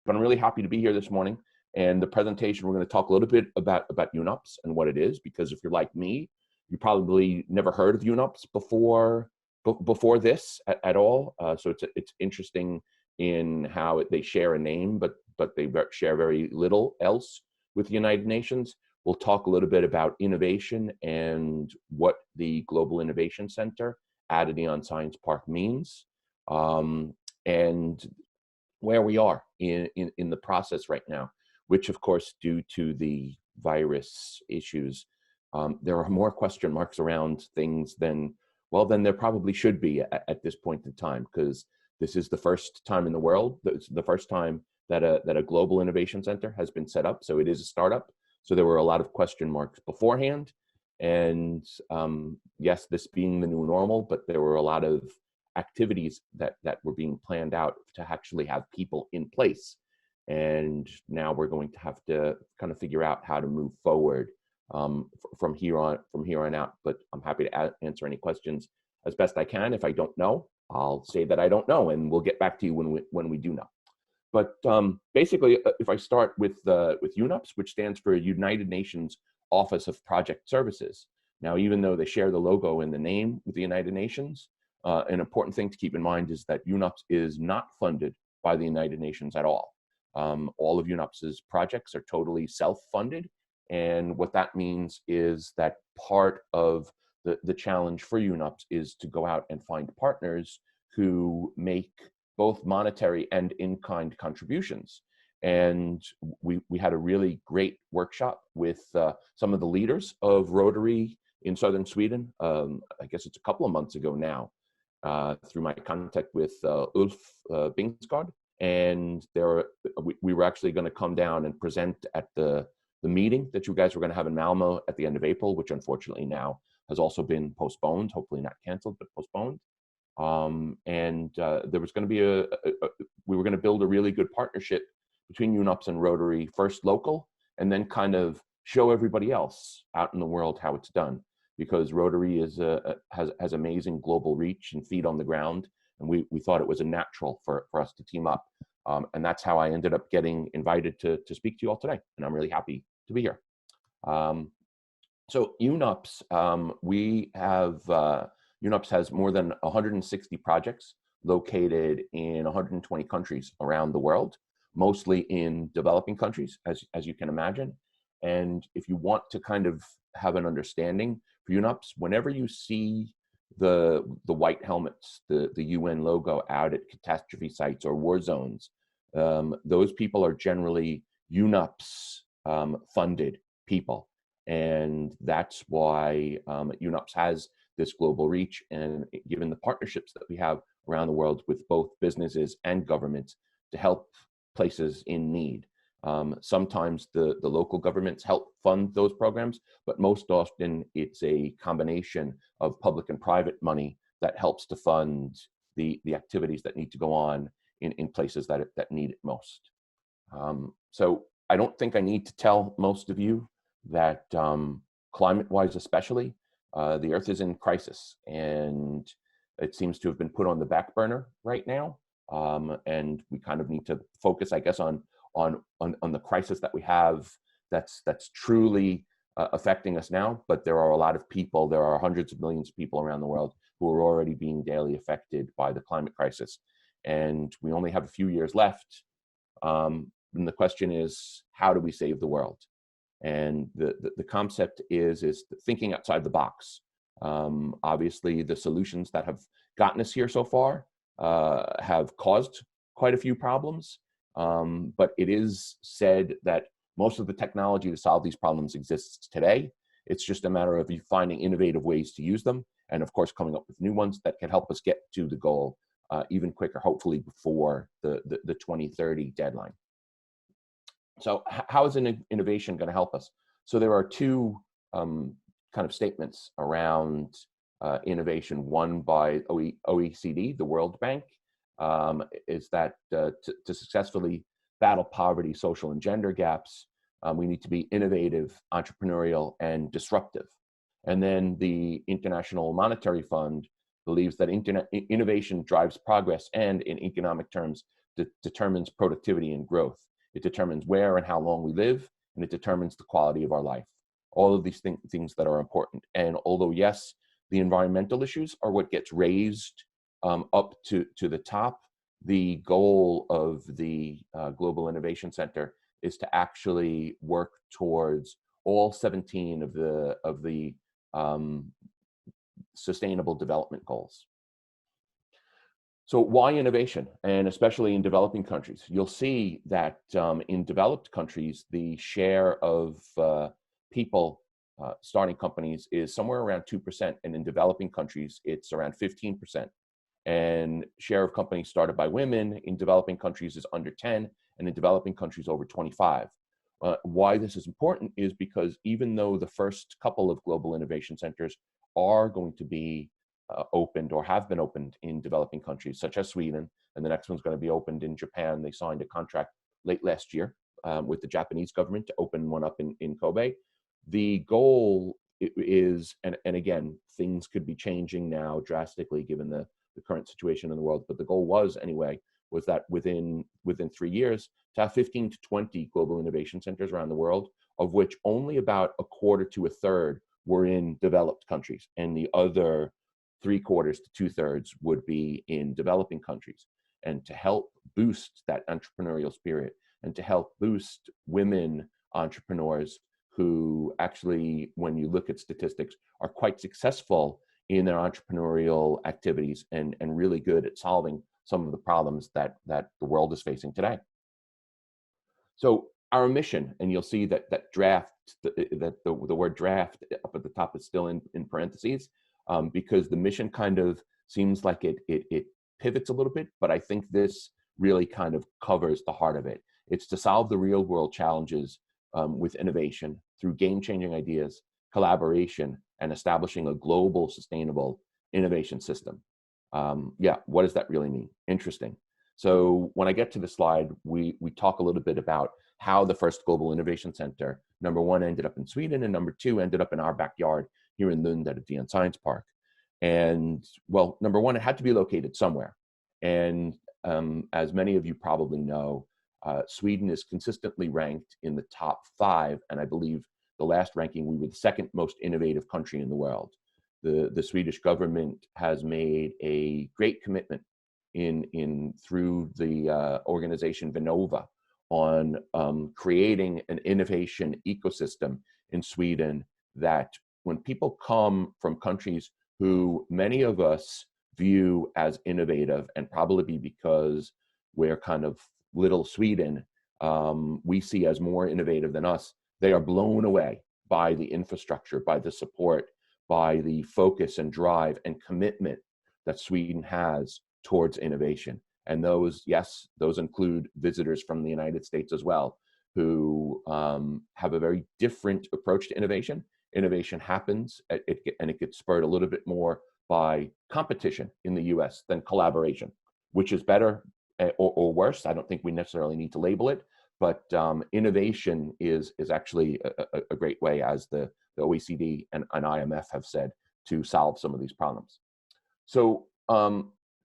But I'm really happy to be here this morning. And the presentation, we're going to talk a little bit about UNOPS and what it is, because if you're like me, you probably never heard of UNOPS before this at all. So it's interesting in how they share a name, but they share very little else with the United Nations. We'll talk a little bit about innovation and what the Global Innovation Center at Neon Science Park means, and where we are in the process right now, which of course, due to the virus issues, there are more question marks around things than there probably should be at this point in time, because this is the first time in the world, the first time that a global innovation center has been set up. So it is a startup. So there were a lot of question marks beforehand. And yes, this being the new normal, but there were a lot of activities that were being planned out to actually have people in place. And now we're going to have to kind of figure out how to move forward from here on out. But I'm happy to answer any questions as best I can. If I don't know, I'll say that I don't know, and we'll get back to you when we do know. But basically, if I start with UNOPS, which stands for United Nations Office of Project Services. Now, even though they share the logo and the name with the United Nations, an important thing to keep in mind is that UNOPS is not funded by the United Nations at all. All of UNOPS's projects are totally self-funded. And what that means is that part of the challenge for UNOPS is to go out and find partners who make both monetary and in-kind contributions. And we had a really great workshop with some of the leaders of Rotary in southern Sweden. I guess it's a couple of months ago now, through my contact with Ulf Bingsgard. And we were actually going to come down and present at the meeting that you guys were going to have in Malmo at the end of April, which unfortunately now has also been postponed, hopefully not canceled, but postponed. There was going to be we were going to build a really good partnership between UNOPS and Rotary, first local, and then kind of show everybody else out in the world how it's done, because Rotary has amazing global reach and feet on the ground. And we thought it was a natural for us to team up. And that's how I ended up getting invited to speak to you all today. And I'm really happy to be here. So UNOPS, UNOPS has more than 160 projects located in 120 countries around the world, mostly in developing countries, as you can imagine. And if you want to kind of have an understanding for UNOPS, whenever you see the white helmets, the UN logo out at catastrophe sites or war zones, those people are generally UNOPS funded people. And that's why UNOPS has this global reach, and given the partnerships that we have around the world with both businesses and governments to help places in need. Sometimes the local governments help fund those programs, but most often it's a combination of public and private money that helps to fund the activities that need to go on in places that need it most. So I don't think I need to tell most of you that climate-wise especially, the Earth is in crisis, and it seems to have been put on the back burner right now. And we kind of need to focus, I guess, on the crisis that we have that's truly affecting us now. But there are a lot of people, there are hundreds of millions of people around the world who are already being daily affected by the climate crisis. And we only have a few years left. And the question is, how do we save the world? And the concept is thinking outside the box. Obviously, the solutions that have gotten us here so far have caused quite a few problems. But it is said that most of the technology to solve these problems exists today. It's just a matter of you finding innovative ways to use them, and of course, coming up with new ones that can help us get to the goal even quicker, hopefully before the 2030 deadline. So how is an innovation going to help us? So there are two kind of statements around innovation. One by OECD, the World Bank, is that to successfully battle poverty, social and gender gaps, we need to be innovative, entrepreneurial, and disruptive. And then the International Monetary Fund believes that innovation drives progress and, in economic terms, determines productivity and growth. It determines where and how long we live, and it determines the quality of our life. All of these things that are important. And although, yes, the environmental issues are what gets raised up to the top, the goal of the Global Innovation Center is to actually work towards all 17 of the Sustainable Development Goals. So why innovation, and especially in developing countries? You'll see that in developed countries, the share of people starting companies is somewhere around 2%, and in developing countries, it's around 15%. And share of companies started by women in developing countries is under 10, and in developing countries over 25. Why this is important is because even though the first couple of global innovation centers are going to be opened or have been opened in developing countries such as Sweden, and the next one's going to be opened in Japan. They signed a contract late last year with the Japanese government to open one up in Kobe. The goal is, and again, things could be changing now drastically given the current situation in the world, but the goal was anyway, was that within 3 years to have 15 to 20 global innovation centers around the world, of which only about a quarter to a third were in developed countries, and the other 3/4 to 2/3 would be in developing countries. And to help boost that entrepreneurial spirit and to help boost women entrepreneurs who actually, when you look at statistics, are quite successful in their entrepreneurial activities and really good at solving some of the problems that the world is facing today. So our mission, and you'll see that the word draft up at the top is still in parentheses, because the mission kind of seems like it pivots a little bit, but I think this really kind of covers the heart of it. It's to solve the real world challenges with innovation through game-changing ideas, collaboration, and establishing a global sustainable innovation system. Yeah, what does that really mean? Interesting. So when I get to the slide, we talk a little bit about how the first Global Innovation Center, number one, ended up in Sweden, and number two, ended up in our backyard here in Lund at a DN Science Park. And well, number one, it had to be located somewhere. And as many of you probably know, Sweden is consistently ranked in the top 5, and I believe the last ranking, we were the second most innovative country in the world. The Swedish government has made a great commitment through the organization Vinnova on creating an innovation ecosystem in Sweden, that when people come from countries who many of us view as innovative, and probably because we're kind of little Sweden, we see as more innovative than us, they are blown away by the infrastructure, by the support, by the focus and drive and commitment that Sweden has towards innovation. And those, yes, those include visitors from the United States as well, who have a very different approach to innovation. Innovation happens, and it gets spurred a little bit more by competition in the US than collaboration, which is better or worse. I don't think we necessarily need to label it, but innovation is actually a great way, as the OECD and IMF have said, to solve some of these problems. So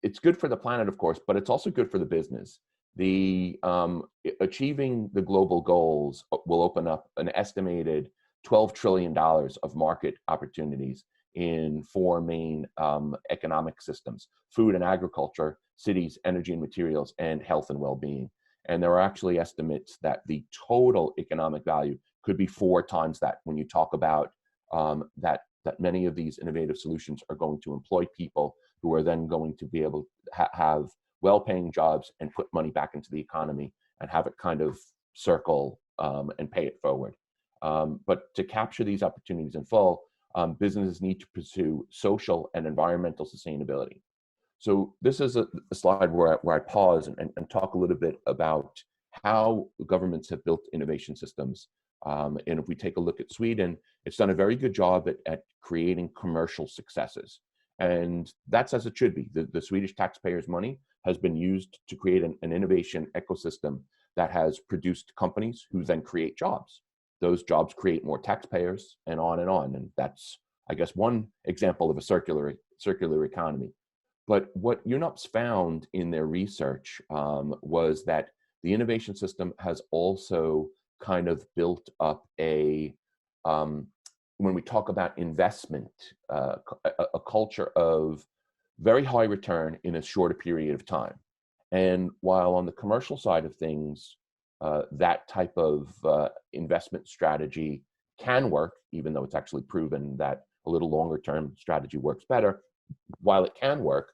it's good for the planet, of course, but it's also good for the business. Achieving the global goals will open up an estimated $12 trillion of market opportunities in 4 main economic systems: food and agriculture, cities, energy and materials, and health and well-being. And there are actually estimates that the total economic value could be 4 times that, when you talk about that many of these innovative solutions are going to employ people who are then going to be able to have well-paying jobs and put money back into the economy and have it kind of circle and pay it forward. But to capture these opportunities in full, businesses need to pursue social and environmental sustainability. So this is a slide where I pause and talk a little bit about how governments have built innovation systems. And if we take a look at Sweden, it's done a very good job at creating commercial successes. And that's as it should be. The Swedish taxpayers' money has been used to create an innovation ecosystem that has produced companies who then create jobs. Those jobs create more taxpayers, and on and on. And that's, I guess, one example of a circular economy. But what UNOPS found in their research was that the innovation system has also kind of built up when we talk about investment, a culture of very high return in a shorter period of time. And while on the commercial side of things, that type of investment strategy can work, even though it's actually proven that a little longer term strategy works better, while it can work,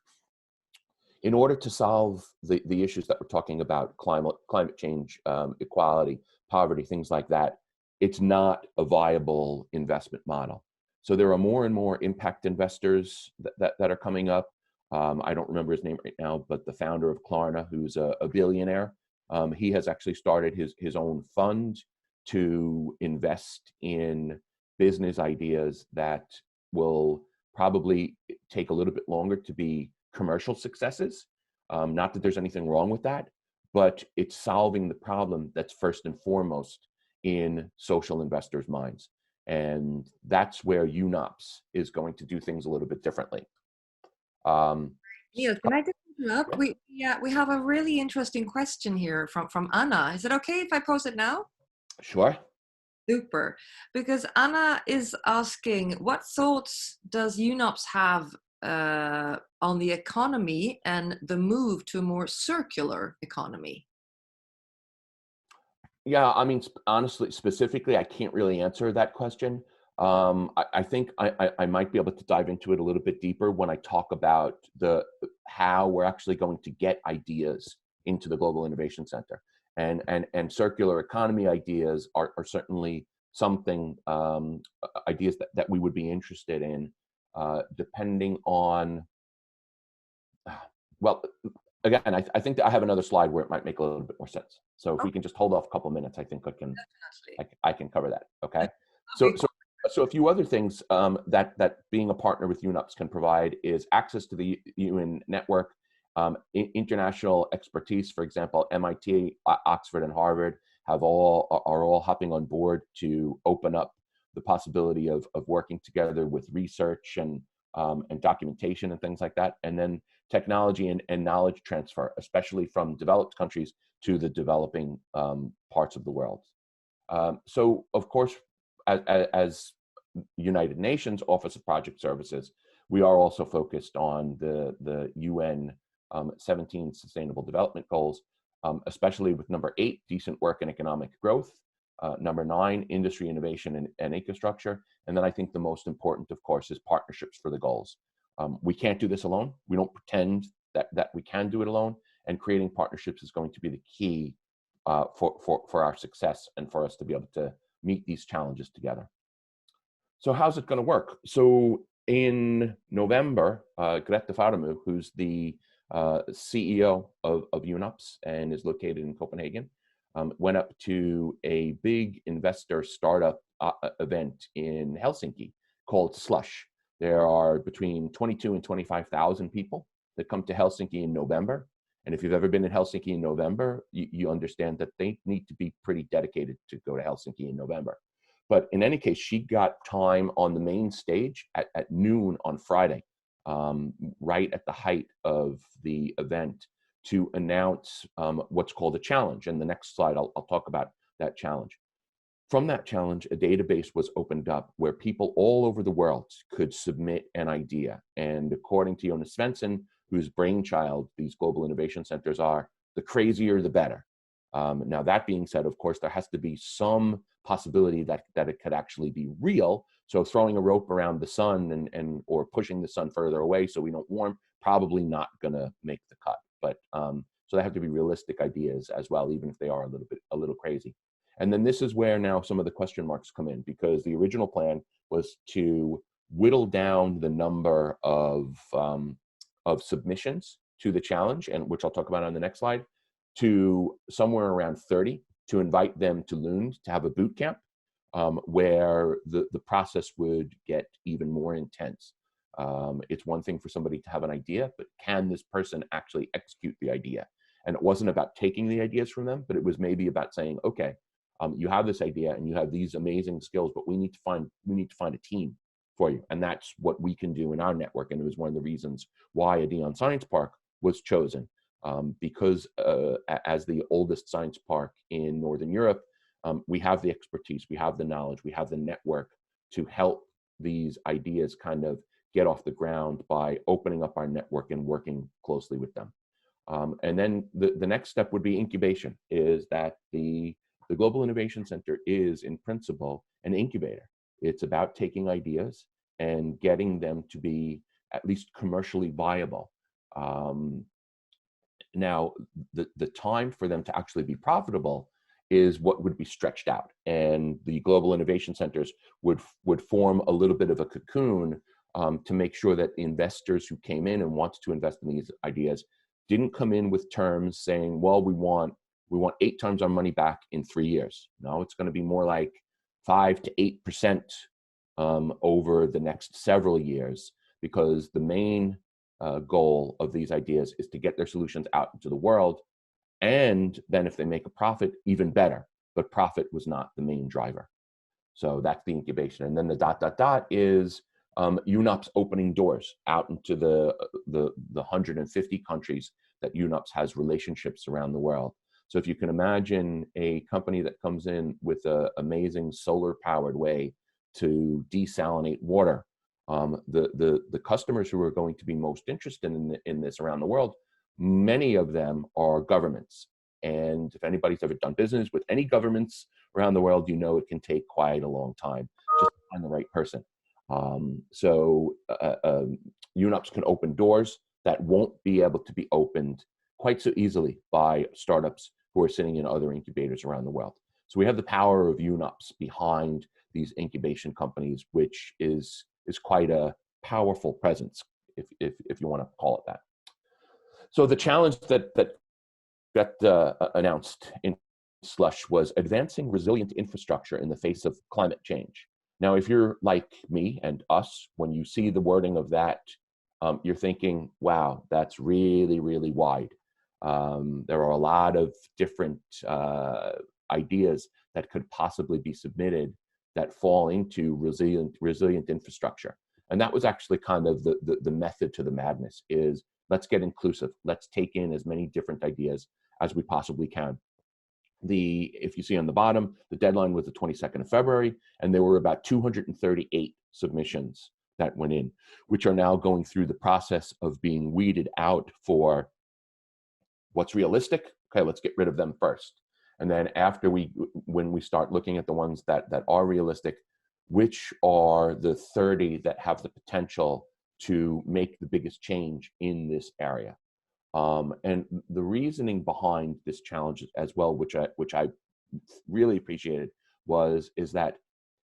in order to solve the issues that we're talking about, climate change, equality, poverty, things like that, it's not a viable investment model. So there are more and more impact investors that are coming up. I don't remember his name right now, but the founder of Klarna, who's a billionaire, he has actually started his own fund to invest in business ideas that will probably take a little bit longer to be commercial successes. Not that there's anything wrong with that, but it's solving the problem that's first and foremost in social investors' minds. And that's where UNOPS is going to do things a little bit differently. Neal, can I just interrupt? We have a really interesting question here from Anna. Is it okay if I pose it now? Sure. Super. Because Anna is asking, what thoughts does UNOPS have on the economy and the move to a more circular economy? Yeah, I mean, honestly, specifically, I can't really answer that question. I think I might be able to dive into it a little bit deeper when I talk about how we're actually going to get ideas into the Global Innovation Center. And circular economy ideas are certainly something, ideas that we would be interested in, depending on, well, again, I think that I have another slide where it might make a little bit more sense. So if we can just hold off a couple of minutes, I think I can cover that. Okay. So a few other things that being a partner with UNOPS can provide is access to the UN network, international expertise. For example, MIT, Oxford, and Harvard are all hopping on board to open up the possibility of working together with research and documentation and things like that. And then technology and knowledge transfer, especially from developed countries to the developing parts of the world. So, of course, as United Nations Office of Project Services, we are also focused on the UN 17 Sustainable Development Goals, especially with number 8, decent work and economic growth, number 9, industry, innovation, and infrastructure. And then I think the most important, of course, is partnerships for the goals. We can't do this alone. We don't pretend that we can do it alone. And creating partnerships is going to be the key for our success and for us to be able to meet these challenges together. So how's it going to work? So in November, Grete Faremo, who's the CEO of UNOPS and is located in Copenhagen, went up to a big investor startup event in Helsinki called Slush. There are between 22 and 25,000 people that come to Helsinki in November. And if you've ever been in Helsinki in November, you understand that they need to be pretty dedicated to go to Helsinki in November. But in any case, she got time on the main stage at noon on Friday, right at the height of the event, to announce what's called a challenge. And the next slide, I'll talk about that challenge. From that challenge, a database was opened up where people all over the world could submit an idea. And according to Jonas Svensson, whose brainchild these global innovation centers are, the crazier, the better. Now, that being said, of course, there has to be some possibility that it could actually be real. So throwing a rope around the sun or pushing the sun further away so we don't warm, probably not going to make the cut. But so they have to be realistic ideas as well, even if they are a little crazy. And then this is where now some of the question marks come in, because the original plan was to whittle down the number of submissions to the challenge, and which I'll talk about on the next slide, to somewhere around 30, to invite them to Lund to have a boot camp where the process would get even more intense. It's one thing for somebody to have an idea, but can this person actually execute the idea? And it wasn't about taking the ideas from them, but it was maybe about saying, okay, you have this idea and you have these amazing skills, but we need to find a team for you. And that's what we can do in our network. And it was one of the reasons why a Dion Science Park was chosen, because as the oldest science park in Northern Europe, we have the expertise, we have the knowledge, we have the network to help these ideas kind of get off the ground by opening up our network and working closely with them. And then the next step would be incubation, is that the Global Innovation Center is, in principle, an incubator. It's about taking ideas and getting them to be at least commercially viable. Now, the time for them to actually be profitable is what would be stretched out. And the Global Innovation Centers would form a little bit of a cocoon to make sure that investors who came in and wanted to invest in these ideas didn't come in with terms saying, well, we want 8 times our money back in 3 years. No, it's going to be more like 5 to 8% over the next several years, because the main goal of these ideas is to get their solutions out into the world. And then if they make a profit, even better. But profit was not the main driver. So that's the incubation. And then the ... is UNOPS opening doors out into the 150 countries that UNOPS has relationships around the world. So if you can imagine a company that comes in with an amazing solar-powered way to desalinate water, the customers who are going to be most interested in this around the world, many of them are governments. And if anybody's ever done business with any governments around the world, you know it can take quite a long time just to find the right person. UNOPS can open doors that won't be able to be opened quite so easily by startups who are sitting in other incubators around the world. So we have the power of UNOPS behind these incubation companies, which is quite a powerful presence, if you want to call it that. So the challenge that got announced in Slush was advancing resilient infrastructure in the face of climate change. Now, if you're like me and us, when you see the wording of that, you're thinking, wow, that's really, really wide. There are a lot of different ideas that could possibly be submitted that fall into resilient infrastructure. And that was actually kind of the method to the madness, is let's get inclusive. Let's take in as many different ideas as we possibly can. If you see on the bottom, the deadline was the 22nd of February, and there were about 238 submissions that went in, which are now going through the process of being weeded out for what's realistic. Okay, let's get rid of them first. And then when we start looking at the ones that are realistic, which are the 30 that have the potential to make the biggest change in this area. And the reasoning behind this challenge as well, which I really appreciated, is that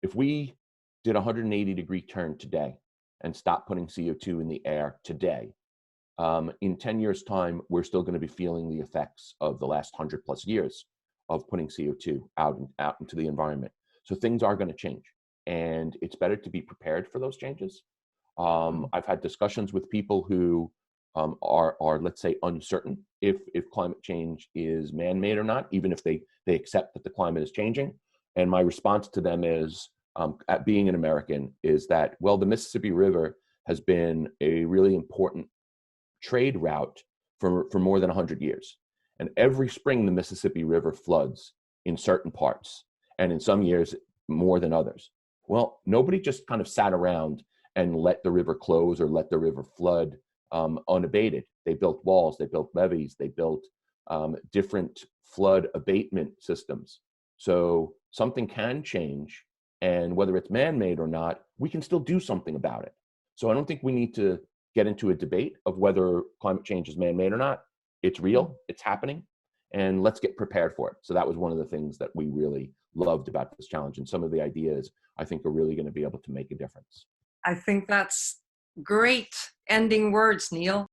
if we did a 180-degree turn today and stopped putting CO2 in the air today, in 10 years' time, we're still going to be feeling the effects of the last 100+ years of putting CO2 out into the environment. So things are going to change, and it's better to be prepared for those changes. I've had discussions with people who are, let's say, uncertain if climate change is man-made or not, even if they accept that the climate is changing. And my response to them is, at being an American, is that, well, the Mississippi River has been a really important trade route for more than 100 years. And every spring, the Mississippi River floods in certain parts, and in some years more than others. Well, nobody just kind of sat around and let the river close or let the river flood unabated. They built walls, they built levees, they built different flood abatement systems. So something can change, and whether it's man-made or not, we can still do something about it. So I don't think we need to get into a debate of whether climate change is man-made or not. It's real, it's happening, and let's get prepared for it. So that was one of the things that we really loved about this challenge, and some of the ideas I think are really going to be able to make a difference. I think that's great ending words, Neal.